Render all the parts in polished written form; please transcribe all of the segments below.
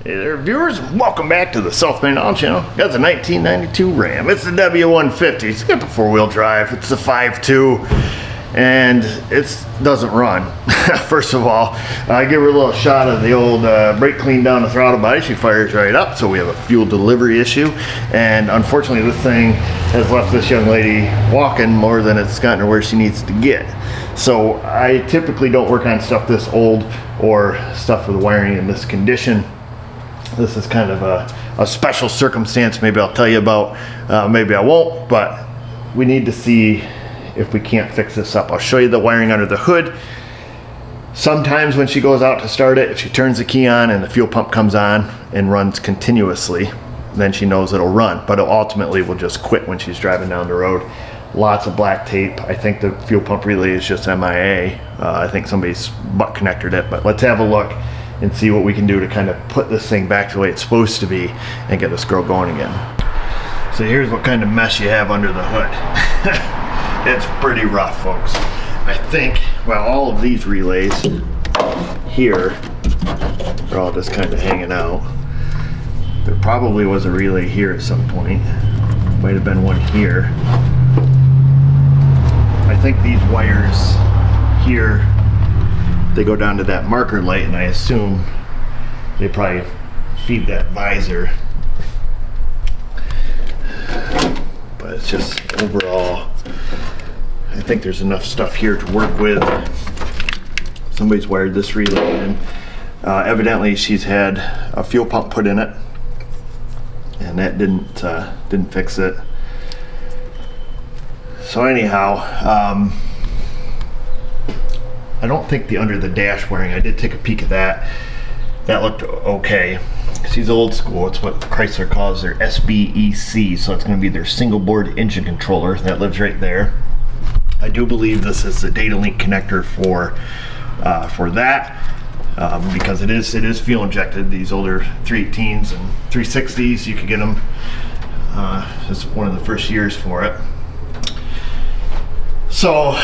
Hey there, viewers. Welcome back to the South Main Auto Channel. That's a 1992 Ram. It's the W150. It's got the four-wheel drive. It's the 5.2, and it doesn't run. First of all, I give her a little shot of the old brake clean down the throttle body. She fires right up, so we have a fuel delivery issue. And unfortunately, this thing has left this young lady walking more than it's gotten her where she needs to get. So I typically don't work on stuff this old or stuff with wiring in this condition. This is kind of a special circumstance. Maybe I'll tell you about, maybe I won't, but we need to see if we can't fix this up. I'll show you the wiring under the hood. Sometimes when she goes out to start it, if she turns the key on and the fuel pump comes on and runs continuously, then she knows it'll run, but it ultimately will just quit when she's driving down the road. Lots of black tape. I think the fuel pump relay is just MIA. I think somebody's butt connected it, but let's have a look and see what we can do to kind of put this thing back to the way it's supposed to be and get this girl going again. So here's what kind of mess you have under the hood. It's pretty rough, folks. I think, well, all of these relays here are all just kind of hanging out. There probably was a relay here at some point. Might have been one here. I think these wires here, they go down to that marker light, and I assume they probably feed that visor. But it's just overall, I think there's enough stuff here to work with. Somebody's wired this relay in. Evidently she's had a fuel pump put in it, and that didn't fix it. So anyhow, I don't think the under the dash wiring, I did take a peek at that. That looked okay. She's old school. It's what Chrysler calls their SBEC, so it's going to be their single board engine controller. That lives right there. I do believe this is the data link connector for that, because it is fuel injected. These older 318s and 360s, you could get them. It's one of the first years for it. So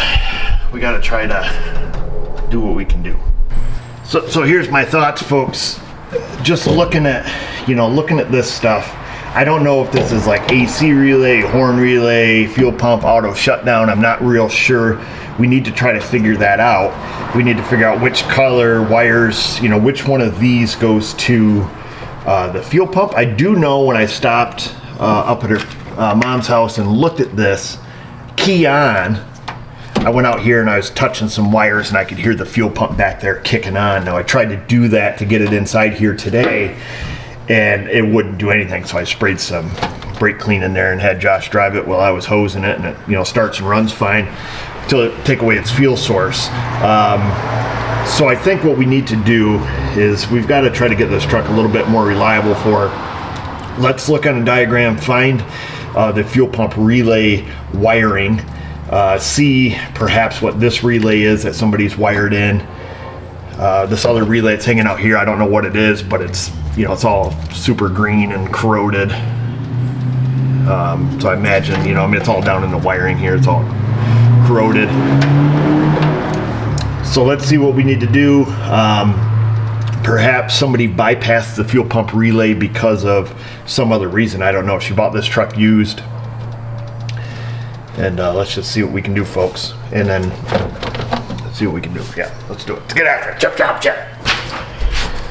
we got to try to do what we can do. So here's my thoughts, folks. Just looking at this stuff, I don't know if this is like AC relay, horn relay, fuel pump, auto shutdown. I'm not real sure. We need to try to figure that out. We need to figure out which color wires, which one of these goes to the fuel pump. I do know when I stopped up at her mom's house and looked at this, key on, I went out here and I was touching some wires and I could hear the fuel pump back there kicking on. Now I tried to do that to get it inside here today, and it wouldn't do anything, so I sprayed some brake clean in there and had Josh drive it while I was hosing it, and it starts and runs fine until it take away its fuel source. So I think what we need to do is we've got to try to get this truck a little bit more reliable for her. Let's look on a diagram, find the fuel pump relay wiring, see perhaps what this relay is that somebody's wired in. This other relay that's hanging out here, I don't know what it is, but it's it's all super green and corroded. So I imagine, it's all down in the wiring here. It's all corroded. So let's see what we need to do. Perhaps somebody bypassed the fuel pump relay because of some other reason. I don't know. She bought this truck used. And let's just see what we can do, folks. And then let's see what we can do. Yeah, let's do it. Let's get after it. Chop, chop, chop.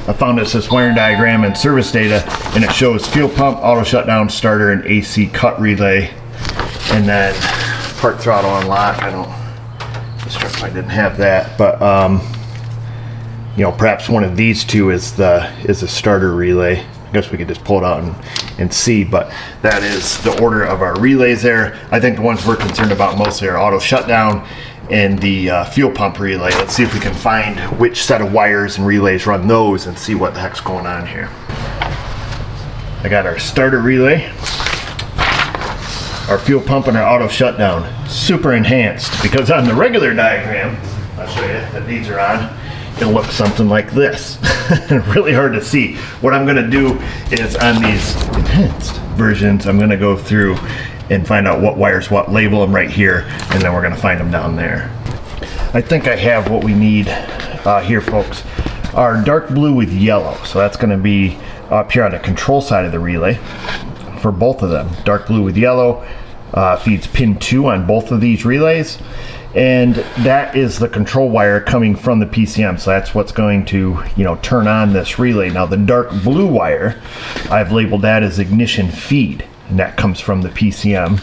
I found this wiring diagram and service data, and it shows fuel pump, auto shutdown, starter, and AC cut relay. And then park throttle on lock. This truck probably didn't have that, but perhaps one of these two is the starter relay. I guess we could just pull it out and see, but that is the order of our relays there. I think the ones we're concerned about mostly are auto shutdown and the fuel pump relay. Let's see if we can find which set of wires and relays run those and see what the heck's going on here. I got our starter relay, our fuel pump, and our auto shutdown. Super enhanced, because on the regular diagram, I'll show you, that these are on, it looks something like this. Really hard to see. What I'm going to do is on these enhanced versions, I'm going to go through and find out what wires what, label them right here, and then we're going to find them down there. I think I have what we need here, folks. are dark blue with yellow. So that's going to be up here on the control side of the relay for both of them. Dark blue with yellow feeds pin 2 on both of these relays. And that is the control wire coming from the PCM. So that's what's going to, turn on this relay. Now the dark blue wire, I've labeled that as ignition feed, and that comes from the PCM.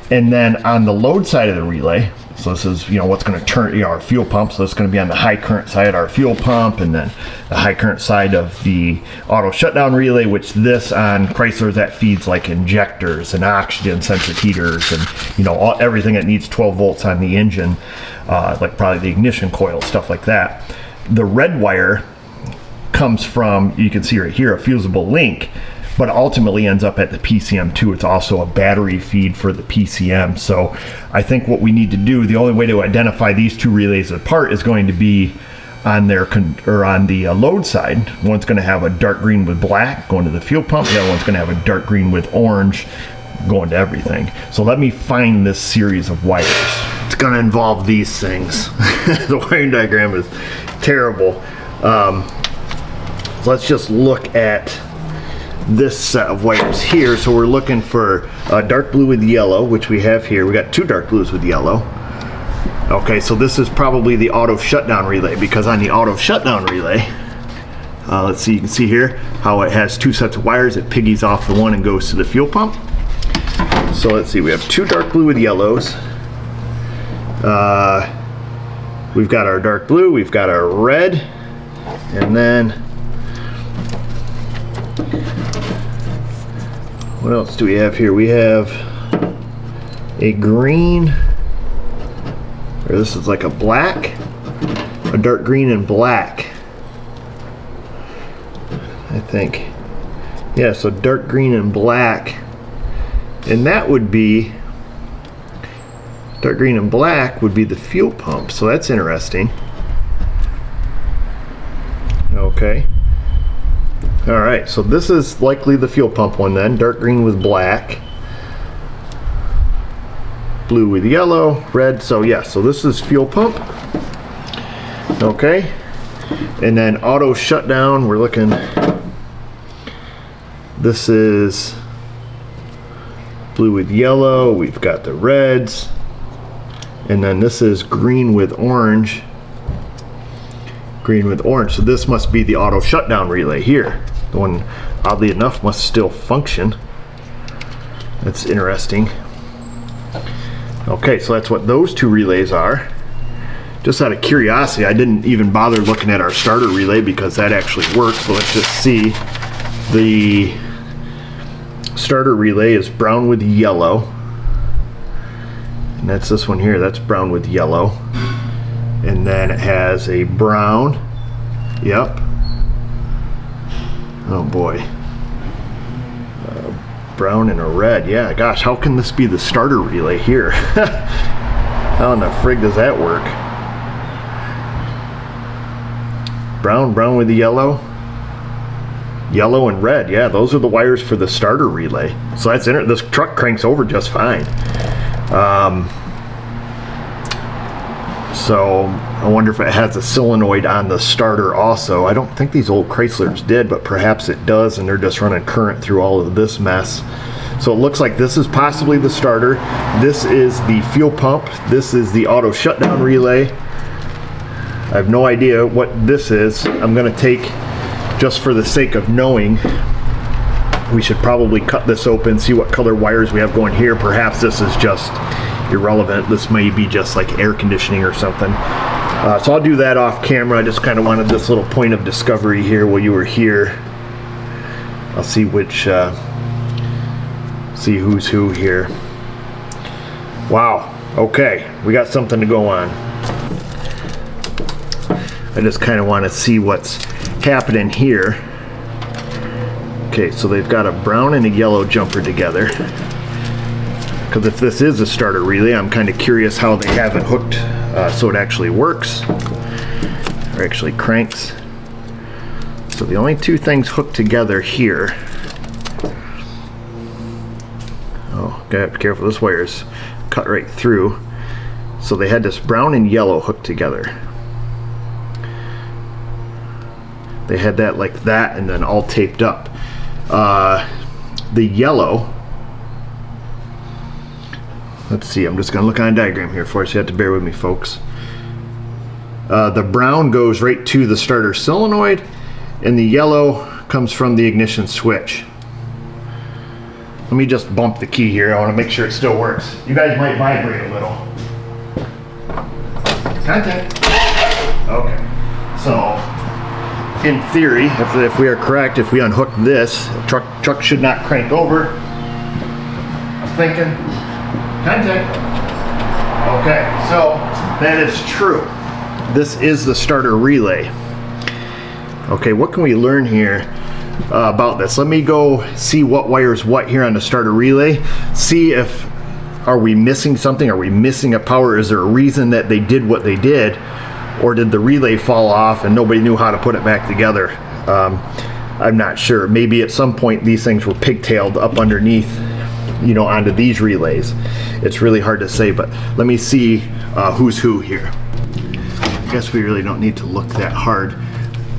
And then on the load side of the relay, so this is, what's going to turn our fuel pump. So it's going to be on the high current side of our fuel pump, and then the high current side of the auto shutdown relay, which this on Chrysler, that feeds like injectors and oxygen sensor heaters and, everything that needs 12 volts on the engine, like probably the ignition coil, stuff like that. The red wire comes from, you can see right here, a fusible link, but ultimately ends up at the PCM too. It's also a battery feed for the PCM. So I think what we need to do, the only way to identify these two relays apart is going to be on their on the load side. One's going to have a dark green with black going to the fuel pump. The other one's going to have a dark green with orange going to everything. So let me find this series of wires. It's going to involve these things. The wiring diagram is terrible. Let's just look at this set of wires here. So we're looking for dark blue with yellow, which we have here. We got 2 dark blues with yellow. Okay, so this is probably the auto shutdown relay, because on the auto shutdown relay, let's see, you can see here how it has 2 sets of wires. It piggies off the one and goes to the fuel pump. So let's see, we have 2 dark blue with yellows. We've got our dark blue, we've got our red, and then what else do we have here? We have a green, or this is like a black, a dark green and black, I think. Yeah, so dark green and black, and that would be, dark green and black would be the fuel pump. So that's interesting. Okay. All right, so this is likely the fuel pump one then. Dark green with black, blue with yellow, red. So yeah, so this is fuel pump. Okay, and then auto shutdown, we're looking, this is blue with yellow, we've got the reds, and then this is green with orange. Green with orange. So this must be the auto shutdown relay here. The one, oddly enough, must still function. That's interesting. Okay, so that's what those 2 relays are. Just out of curiosity, I didn't even bother looking at our starter relay because that actually works. So let's just see. The starter relay is brown with yellow. And that's this one here. That's brown with yellow. And then it has a brown. Yep. Oh boy. Brown and a red. Yeah, gosh, how can this be the starter relay here? How in the frig does that work? Brown with the yellow. Yellow and red. Yeah, those are the wires for the starter relay. So that's this truck cranks over just fine. So I wonder if it has a solenoid on the starter also. I don't think these old Chryslers did, but perhaps it does, and they're just running current through all of this mess. So it looks like this is possibly the starter. This is the fuel pump. This is the auto shutdown relay. I have no idea what this is. I'm going to take, just for the sake of knowing, we should probably cut this open, see what color wires we have going here. Perhaps this is just irrelevant. This may be just like air conditioning or something. So I'll do that off camera. I just kind of wanted this little point of discovery here while you were here. I'll see which, see who's who here. Wow. Okay, we got something to go on. I just kind of want to see what's happening here. Okay, so they've got a brown and a yellow jumper together. Because if this is a starter relay, I'm kind of curious how they have it hooked so it actually works, or actually cranks. So the only 2 things hooked together here. Oh, gotta be careful, this wire's cut right through. So they had this brown and yellow hooked together. They had that like that and then all taped up. The yellow, let's see, I'm just gonna look on a diagram here for us. You have to bear with me, folks. The brown goes right to the starter solenoid, and the yellow comes from the ignition switch. Let me just bump the key here. I want to make sure it still works. You guys might vibrate a little. Contact. Okay. So, in theory, if we are correct, if we unhook this, truck should not crank over. I'm thinking. Contact. Okay, so that is true. This is the starter relay. Okay, what can we learn here about this? Let me go see what wires what here on the starter relay. See if, are we missing something? Are we missing a power? Is there a reason that they did what they did? Or did the relay fall off and nobody knew how to put it back together? I'm not sure. Maybe at some point these things were pigtailed up underneath, you know, onto these relays. It's really hard to say, but let me see who's who here. I guess we really don't need to look that hard.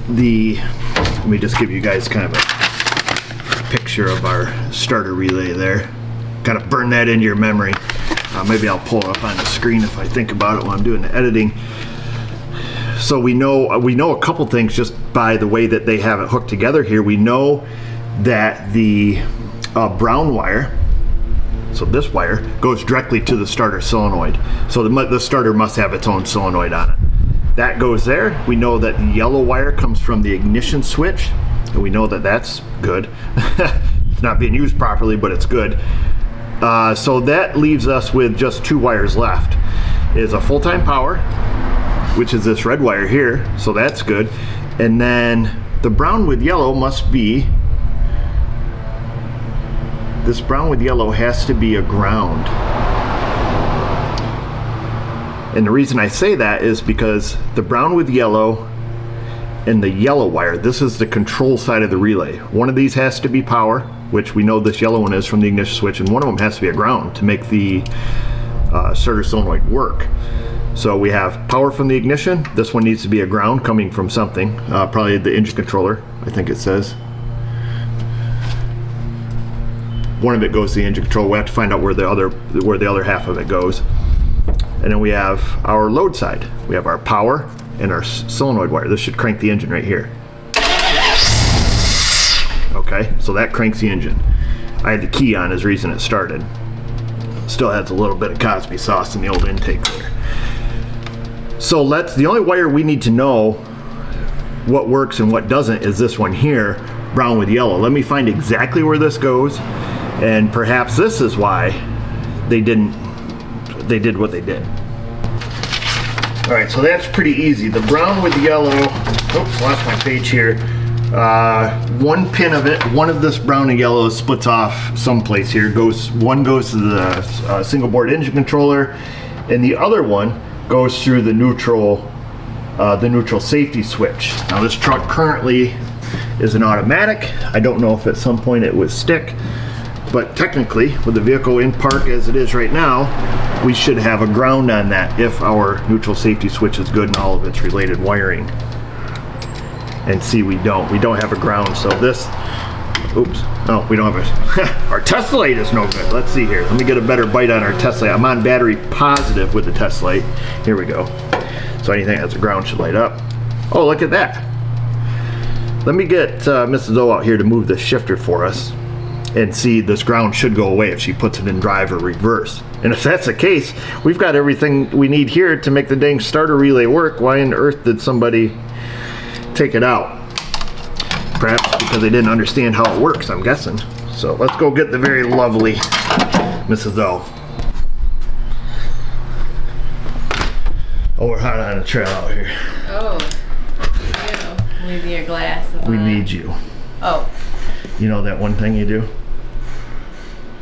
Let me just give you guys kind of a picture of our starter relay there. Kind of burn that into your memory. Maybe I'll pull it up on the screen if I think about it while I'm doing the editing. So we know a couple things just by the way that they have it hooked together here. We know that the brown wire, so this wire, goes directly to the starter solenoid. So the starter must have its own solenoid on it. That goes there. We know that the yellow wire comes from the ignition switch, and we know that that's good. It's not being used properly, but it's good. So that leaves us with just two wires left. Is a full-time power, which is this red wire here, so that's good. And then the brown with yellow must be, this brown with yellow has to be a ground. And the reason I say that is because the brown with yellow and the yellow wire, this is the control side of the relay. One of these has to be power, which we know this yellow one is from the ignition switch, and one of them has to be a ground to make the starter solenoid work. So we have power from the ignition. This one needs to be a ground coming from something, probably the engine controller, I think it says. One of it goes to the engine controller. We have to find out where the other half of it goes. And then we have our load side. We have our power and our solenoid wire. This should crank the engine right here. Okay, so that cranks the engine. I had the key on as reason it started. Still has a little bit of Cosby sauce in the old intake there. So the only wire we need to know what works and what doesn't is this one here, brown with yellow. Let me find exactly where this goes, and perhaps this is why they did what they did. All right, so that's pretty easy. The brown with yellow, oops, lost my page here. One pin of it, one of this brown and yellow splits off someplace here. One goes to the single board engine controller, and the other one goes through the neutral safety switch. Now this truck currently is an automatic. I don't know if at some point it would stick, but technically with the vehicle in park as it is right now, we should have a ground on that if our neutral safety switch is good and all of its related wiring. And see, we don't have a ground, so this, oops, no, we don't have a, our test light is no good. Let's see here, let me get a better bite on our test light. I'm on battery positive with the test light. Here we go. So anything that has a ground should light up. Oh, look at that. Let me get Mrs. O out here to move the shifter for us and see, this ground should go away if she puts it in drive or reverse. And if that's the case, we've got everything we need here to make the dang starter relay work. Why on earth did somebody take it out? Perhaps because they didn't understand how it works, I'm guessing. So let's go get the very lovely Mrs. O. Oh, we're hot on the trail out here. Oh, you leave your glasses We on. need you. Oh. You know that one thing you do?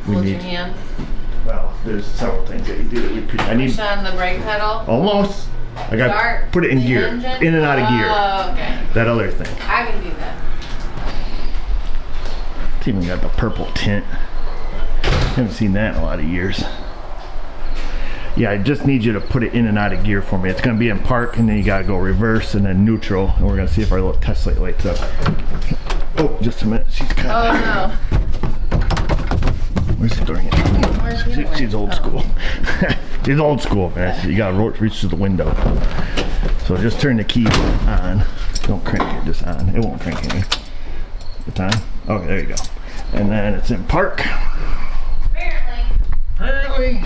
Hold your hand. Well, there's several things that you do. I need Push on the brake pedal. almost. I got Start put it in the gear, engine? in and out of gear. Oh, okay. That other thing. I can do that. It's even got the purple tint. Haven't seen that in a lot of years. Yeah, I just need you to put it in and out of gear for me. It's gonna be in park, and then you gotta go reverse and then neutral, and we're gonna see if our little test light lights up. Oh, just a minute. She's kind of. Oh no. Where's the door? She's old school. She's old school, man. You gotta reach to the window. So just turn the key on. Don't crank it, just on. It won't crank any. It's on? Okay, there you go. And then it's in park. Apparently.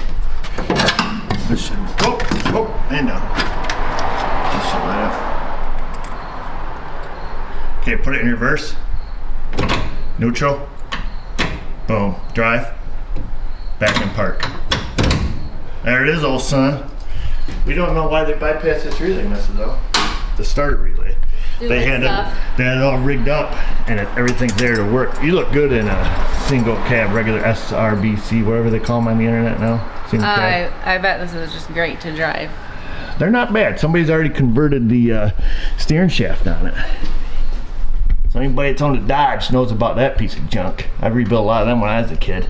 This should, and down. This should light up. Okay, put it in reverse. Neutral. Boom. Drive. Back in park. There it is, old son. We don't know why they bypassed this relay message though. The starter relay. They had it all rigged up, and everything's there to work. You look good in a single cab, regular SRBC, whatever they call them on the internet now. Single cab. I bet this is just great to drive. They're not bad. Somebody's already converted the steering shaft on it. So anybody that's owned a Dodge knows about that piece of junk. I rebuilt a lot of them when I was a kid.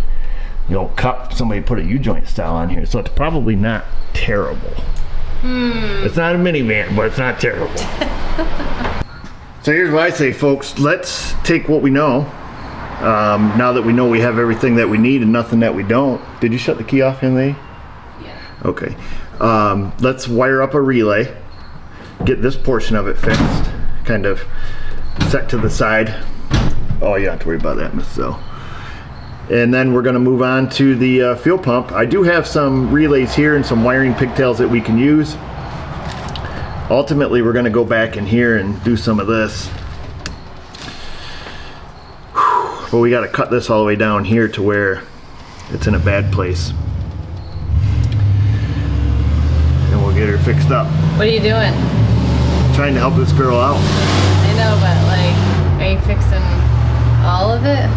The old cup, somebody put a U-joint style on here, so it's probably not terrible. It's not a minivan, but it's not terrible. So here's what I say, folks. Let's take what we know. Now that we know we have everything that we need and nothing that we don't. Did you shut the key off in there? Yeah. Okay. Let's wire up a relay. Get this portion of it fixed. Kind of set to the side. Oh, you don't have to worry about that, Mrs. O. And then we're going to move on to the fuel pump. I do have some relays here and some wiring pigtails that we can use. Ultimately, we're going to go back in here and do some of this. But we got to cut this all the way down here to where it's in a bad place. And we'll get her fixed up. What are you doing? Trying to help this girl out. I know, but like, are you fixing all of it?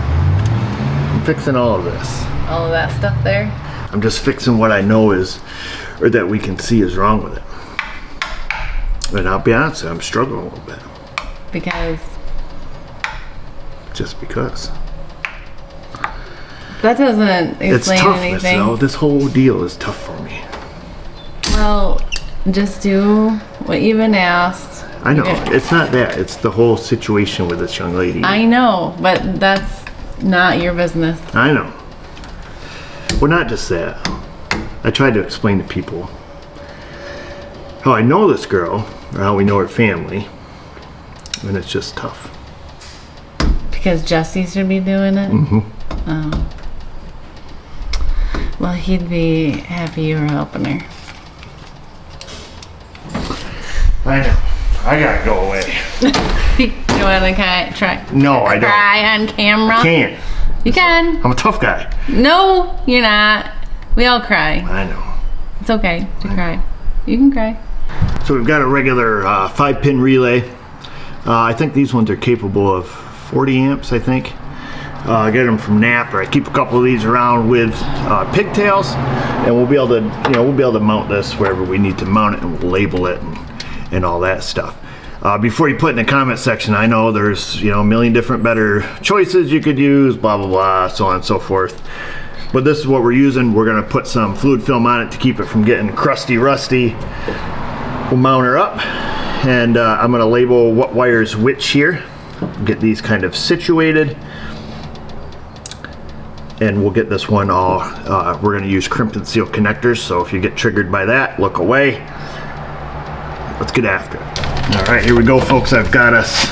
I'm fixing all of this. All of that stuff there? I'm just fixing what I know is, or that we can see is wrong with it. And I'll be honest, I'm struggling a little bit. Because? Just because. That doesn't explain it's tough, anything. Though. This whole deal is tough for me. Well, just do what you've been asked. I know. It's not that. It's the whole situation with this young lady. I know, but that's not your business. I know. Well, not just that. I tried to explain to people how I know this girl, or how we know her family, and it's just tough. Because Jesse should be doing it? Mm-hmm. Oh. Well, he'd be happy you were helping her. I know. I gotta go away. You want to try? No, I don't. Cry on camera? I can't. You can. I'm a tough guy. No, you're not. We all cry. I know. It's okay to cry. You can cry. So we've got a regular 5-pin relay. I think these ones are capable of 40 amps, I think. I get them from Nap, or I keep a couple of these around with pigtails, and we'll be able to, mount this wherever we need to mount it, and we'll label it and all that stuff. Before you put in the comment section, I know there's a million different better choices you could use, blah blah blah, so on and so forth. But this is what we're using. We're gonna put some fluid film on it to keep it from getting crusty, rusty. We'll mount her up, and I'm gonna label what wires which here. Get these kind of situated, and we'll get this one all. We're gonna use crimp and seal connectors, so if you get triggered by that, look away. Let's get after it. All right, here we go, folks. I've got us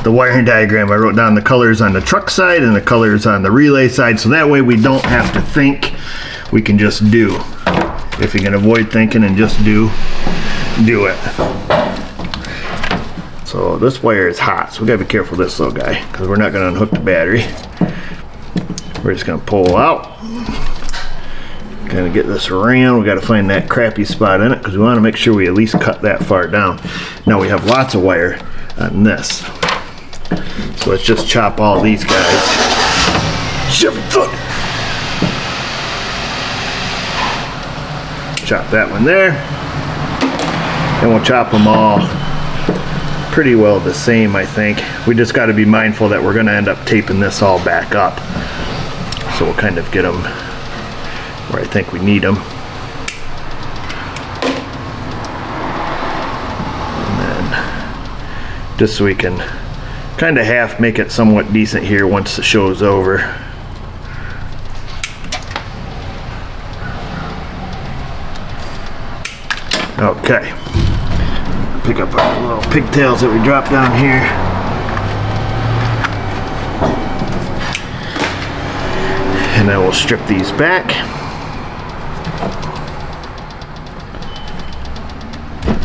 the wiring diagram. I wrote down the colors on the truck side and the colors on the relay side, so that way we don't have to think. We can just do. If you can avoid thinking and just do it. So this wire is hot, so we gotta be careful with this little guy, because we're not gonna unhook the battery. We're just gonna pull out. Kind of get this around. We got to find that crappy spot in it, because we want to make sure we at least cut that far down. Now we have lots of wire on this, so let's just chop all these guys. Chop that one there, and we'll chop them all pretty well the same, I think. We just got to be mindful that we're going to end up taping this all back up, so we'll kind of get them where I think we need them. just so we can kind of half make it somewhat decent here once the show's over. Okay, pick up our little pigtails that we dropped down here. And then we'll strip these back.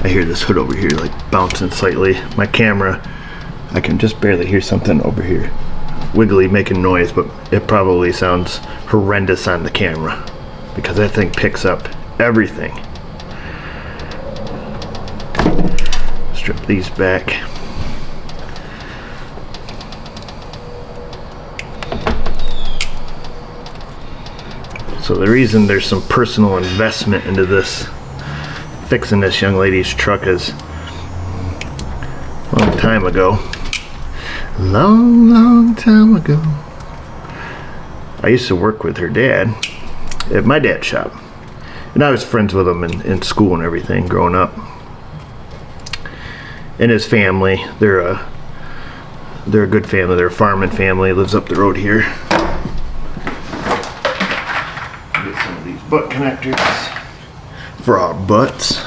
I hear this hood over here like bouncing slightly. My camera, I can just barely hear something over here wiggly making noise, but it probably sounds horrendous on the camera because that thing picks up everything. Strip these back. So the reason there's some personal investment into this, fixing this young lady's truck, is a long time ago, long time ago, I used to work with her dad at my dad's shop, and I was friends with him in school and everything growing up. And his family, they're a good family. They're a farming family. Lives up the road here. Get some of these butt connectors for our butts.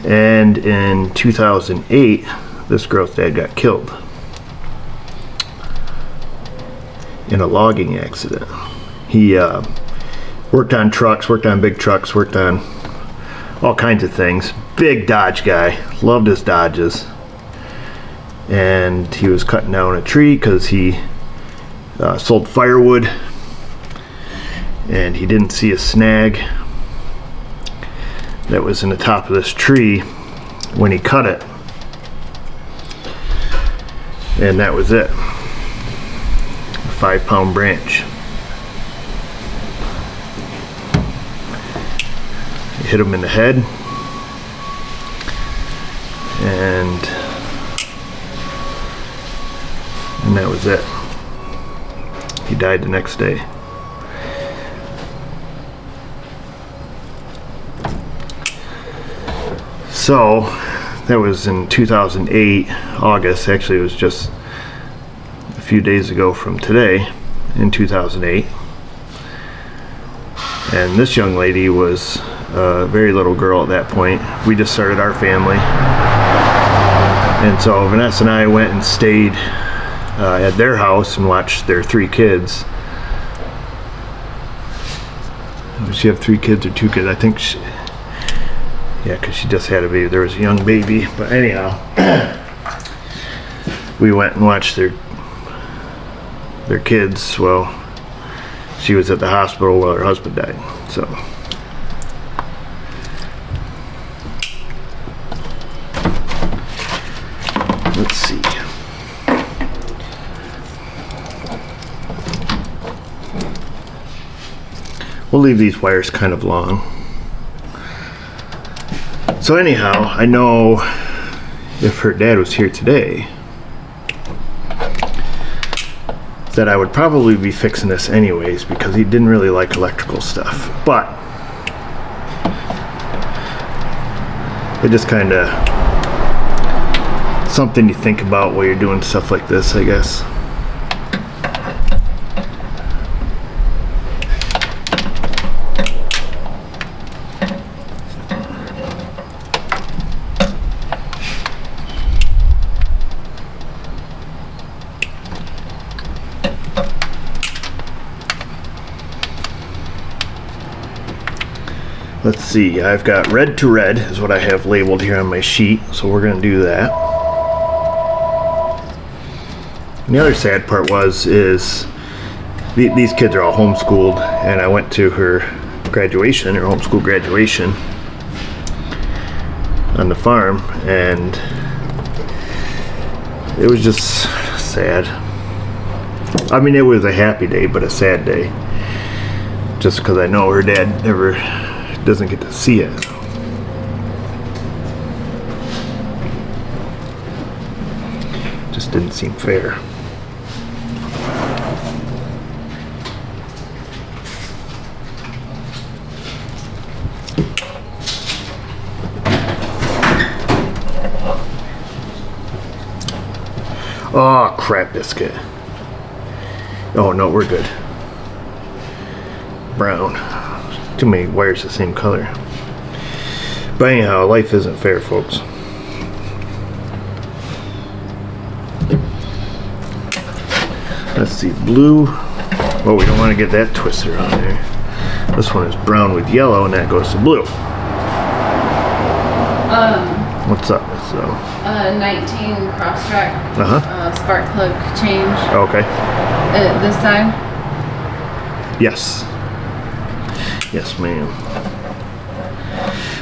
And in 2008, this girl's dad got killed in a logging accident. He worked on trucks, worked on big trucks, worked on all kinds of things. Big Dodge guy, loved his Dodges. And he was cutting down a tree because he sold firewood, and he didn't see a snag that was in the top of this tree when he cut it, and that was it. A 5-pound branch. It hit him in the head, and that was it. He died the next day. So that was in 2008, August. Actually, it was just a few days ago from today, in 2008. And this young lady was a very little girl at that point. We just started our family. And so Vanessa and I went and stayed at their house and watched their 3 kids. Does she have 3 kids or 2 kids? I think she, yeah, because she just had a baby. There was a young baby. But anyhow, we went and watched their kids. Well, she was at the hospital while her husband died. So let's see. We'll leave these wires kind of long. So anyhow, I know if her dad was here today that I would probably be fixing this anyways, because he didn't really like electrical stuff. But it just kind of something you think about while you're doing stuff like this, I guess. Let's see, I've got red to red is what I have labeled here on my sheet, so we're going to do that. And the other sad part is these kids are all homeschooled, and I went to her graduation, her homeschool graduation on the farm, and it was just sad. I mean, it was a happy day, but a sad day. Just because I know her dad never doesn't get to see it. Just didn't seem fair. Oh, crap biscuit. Oh no, we're good. Brown. Too many wires the same color. But anyhow, life isn't fair, folks. Let's see, blue. Oh, we don't want to get that twister on there. This one is brown with yellow, and that goes to blue. What's up? So 19 cross-track spark plug change. Okay. This side? Yes. Yes, ma'am.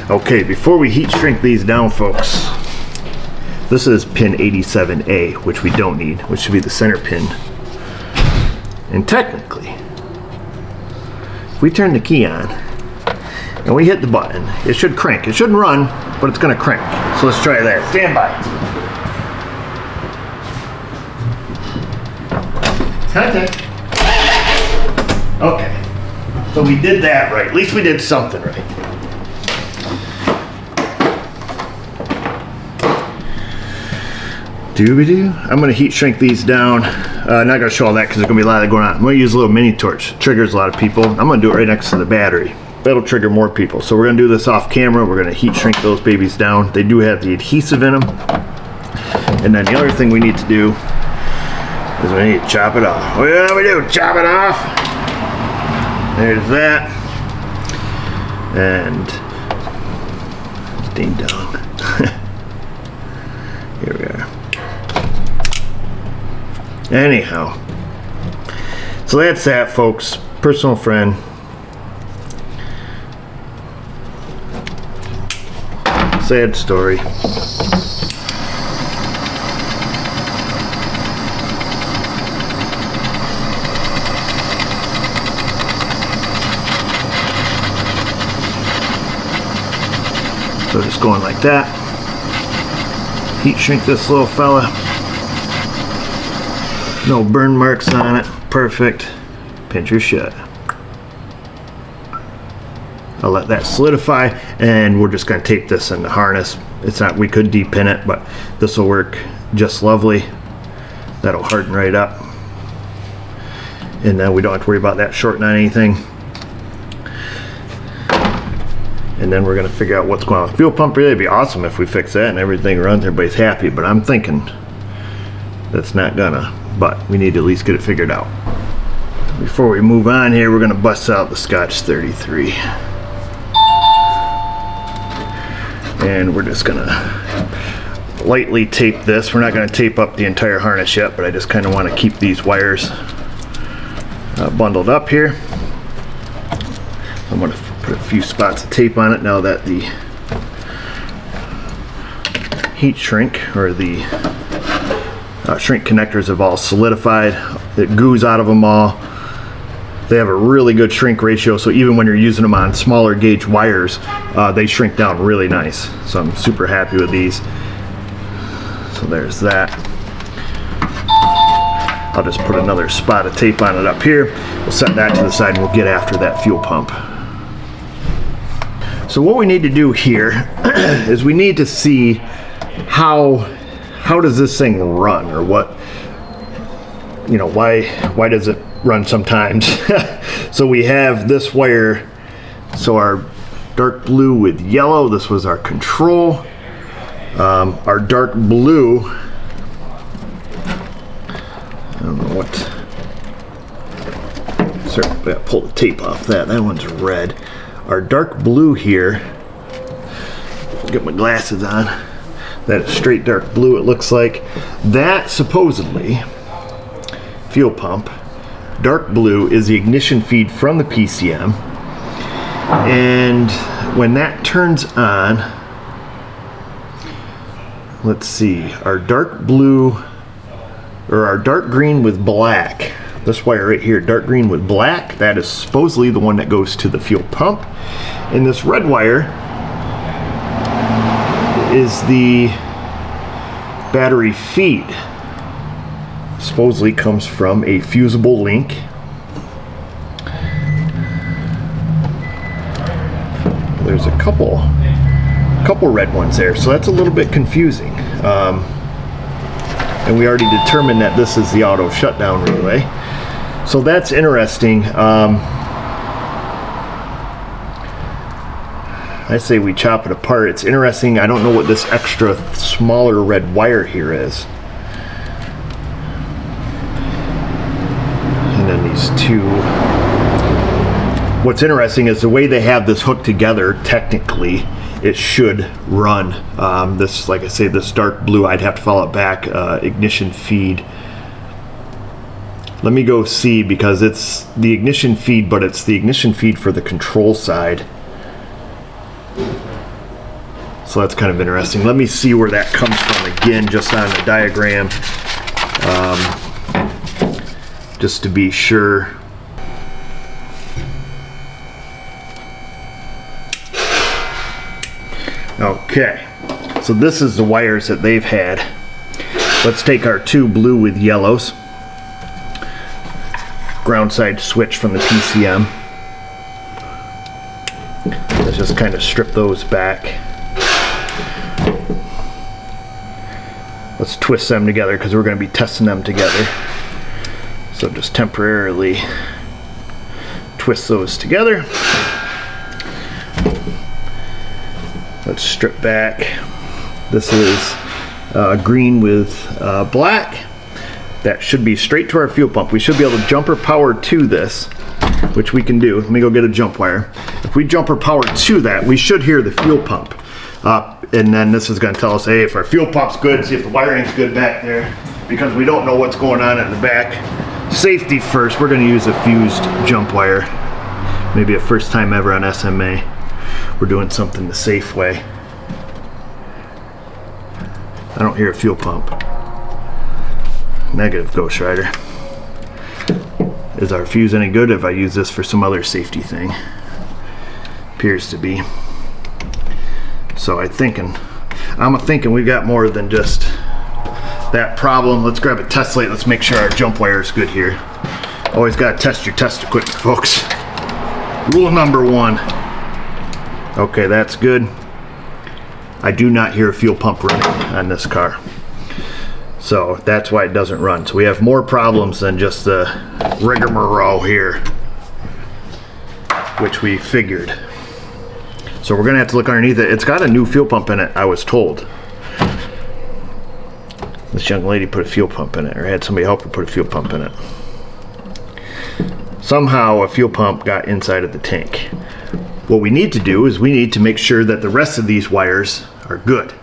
Okay, before we heat shrink these down, folks, this is pin 87A, which we don't need, which should be the center pin. And technically, if we turn the key on and we hit the button, it should crank. It shouldn't run, but it's gonna crank. So let's try that. Stand by. Contact. Okay. So we did that right. At least we did something right. Doobie-doo. I'm gonna heat shrink these down. Not gonna show all that because there's gonna be a lot of that going on. I'm gonna use a little mini torch. Triggers a lot of people. I'm gonna do it right next to the battery. That'll trigger more people. So we're gonna do this off camera. We're gonna heat shrink those babies down. They do have the adhesive in them. And then the other thing we need to do is we need to chop it off. Oh yeah, we do. Chop it off. There's that. And ding dong. Here we are. Anyhow, so that's that, folks. Personal friend. Sad story. So just going like that. Heat shrink this little fella. No burn marks on it. Perfect. Pinch her shut. I'll let that solidify, and we're just going to tape this in the harness. It's not, we could de-pin it, but this will work just lovely. That'll harden right up. And then we don't have to worry about that shorting on anything. And then we're going to figure out what's going on with the fuel pump. Really, it'd be awesome if we fix that and everything runs, everybody's happy, but I'm thinking that's not gonna. But we need to at least get it figured out. Before we move on here, we're gonna bust out the Scotch 33. And we're just gonna lightly tape this. We're not gonna tape up the entire harness yet, but I just kind of want to keep these wires bundled up here. I'm gonna put a few spots of tape on it now that the heat shrink or the shrink connectors have all solidified. It goos out of them all. They have a really good shrink ratio, so even when you're using them on smaller gauge wires, they shrink down really nice. So I'm super happy with these. So there's that. I'll just put another spot of tape on it up here. We'll set that to the side and we'll get after that fuel pump. So what we need to do here is we need to see how does this thing run, or what, you know, why does it run sometimes? So we have this wire, so our dark blue with yellow, this was our control. Our dark blue, I don't know what, sorry, I gotta pull the tape off that one's red. Our dark blue here, get my glasses on, that is straight dark blue it looks like. That supposedly, fuel pump, dark blue is the ignition feed from the PCM, and when that turns on, let's see, our dark blue, or our dark green with black, this wire right here, dark green with black, that is supposedly the one that goes to the fuel pump, and this red wire is the battery feed. Supposedly comes from a fusible link. There's a couple red ones there, so that's a little bit confusing. And we already determined that this is the auto shutdown relay. So that's interesting. I say we chop it apart. It's interesting. I don't know what this extra smaller red wire here is. And then these two. What's interesting is the way they have this hooked together, technically, it should run. This, like I say, this dark blue, I'd have to follow it back, ignition feed. Let me go see, because it's the ignition feed, but it's the ignition feed for the control side. So that's kind of interesting. Let me see where that comes from again, just on the diagram, just to be sure. Okay, so this is the wires that they've had. Let's take our two blue with yellows. Ground side switch from the PCM. Let's just kind of strip those back. Let's twist them together because we're going to be testing them together. So just temporarily twist those together. Let's strip back. This is green with black. That should be straight to our fuel pump. We should be able to jumper power to this, which we can do. Let me go get a jump wire. If we jumper power to that, we should hear the fuel pump. And then this is going to tell us, hey, if our fuel pump's good, see if the wiring's good back there, because we don't know what's going on in the back. Safety first, we're going to use a fused jump wire. Maybe a first time ever on SMA. We're doing something the safe way. I don't hear a fuel pump. Negative, Ghost Rider. Is our fuse any good if I use this for some other safety thing? Appears to be. So I'm thinking we got more than just that problem. Let's grab a test light. Let's make sure our jump wire is good here. Always got to test your test equipment, folks. Rule number 1. Okay, that's good. I do not hear a fuel pump running on this car. So that's why it doesn't run. So we have more problems than just the rigmarole here, which we figured. So we're gonna have to look underneath it. It's got a new fuel pump in it, I was told. This young lady put a fuel pump in it, or had somebody help her put a fuel pump in it. Somehow a fuel pump got inside of the tank. What we need to do is we need to make sure that the rest of these wires are good,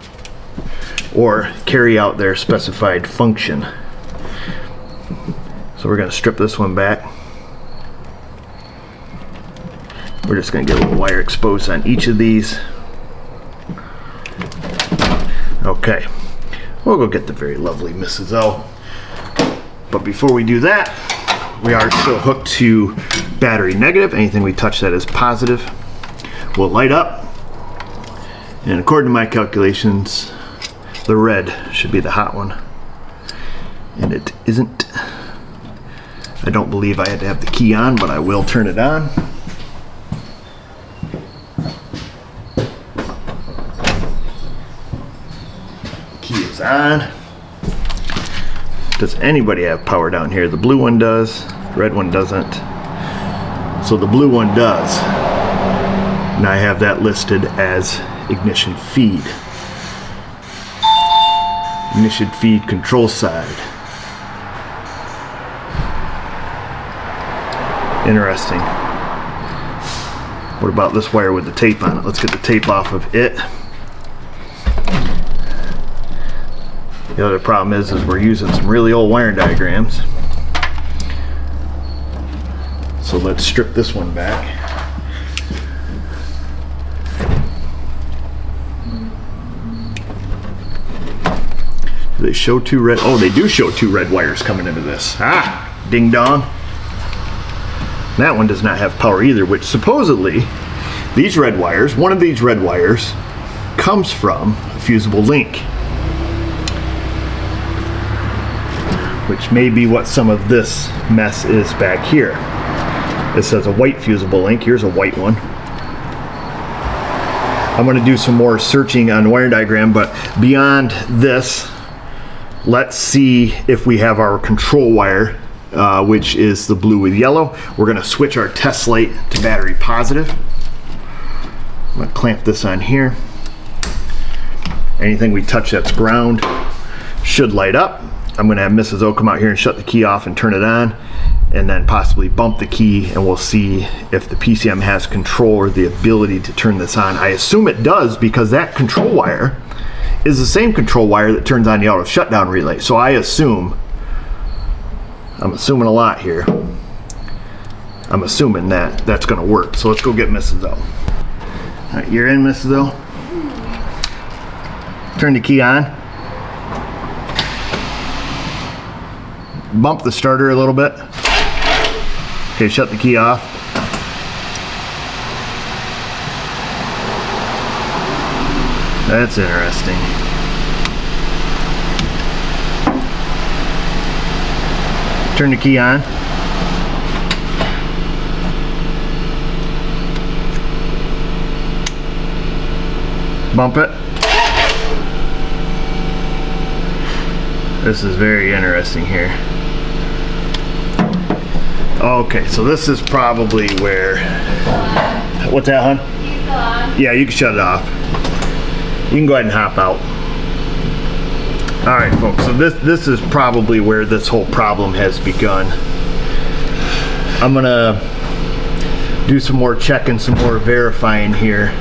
or carry out their specified function. So we're gonna strip this one back. We're just going to get a little wire exposed on each of these. Okay, we'll go get the very lovely Mrs. O. But before we do that, we are still hooked to battery negative. Anything we touch that is positive will light up. And according to my calculations, the red should be the hot one. And it isn't. I don't believe I had to have the key on, but I will turn it on. On. Does anybody have power down here? The blue one does, the red one doesn't. So the blue one does. And I have that listed as ignition feed. Ignition feed control side. Interesting. What about this wire with the tape on it? Let's get the tape off of it. The other problem is we're using some really old wiring diagrams. So let's strip this one back. Do they show two red? Oh, they do show two red wires coming into this. Ah, ding dong. That one does not have power either, which supposedly these red wires, one of these red wires comes from a fusible link, which may be what some of this mess is back here. It says a white fusible link. Here's a white one. I'm going to do some more searching on the wiring diagram, but beyond this, Let's see if we have our control wire, which is the blue with yellow. We're gonna switch our test light to battery positive. I'm gonna clamp this on here. Anything we touch that's ground should light up. I'm gonna have Mrs. O come out here and shut the key off and turn it on, and then possibly bump the key, and we'll see if the PCM has control or the ability to turn this on. I assume it does, because that control wire is the same control wire that turns on the auto shutdown relay. So I'm assuming a lot here. I'm assuming that that's gonna work. So let's go get Mrs. O. All right, you're in, Mrs. O. Turn the key on. Bump the starter a little bit. Okay, shut the key off. That's interesting. Turn the key on. Bump it. This is very interesting here. Okay, so this is probably where... What's that, hon? He's still on. Yeah, you can shut it off. You can go ahead and hop out. All right, folks, so this is probably where this whole problem has begun. I'm gonna do some more checking, some more verifying here.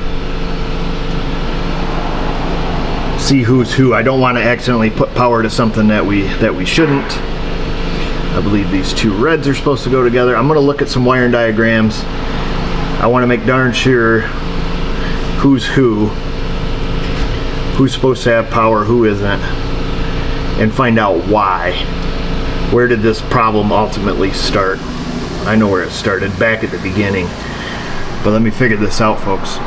See who's who. I don't want to accidentally put power to something that we shouldn't. I believe these two reds are supposed to go together. I'm gonna look at some wiring diagrams. I want to make darn sure who's supposed to have power, who isn't, and find out why. Where did this problem ultimately start? I know where it started, back at the beginning. But let me figure this out, folks.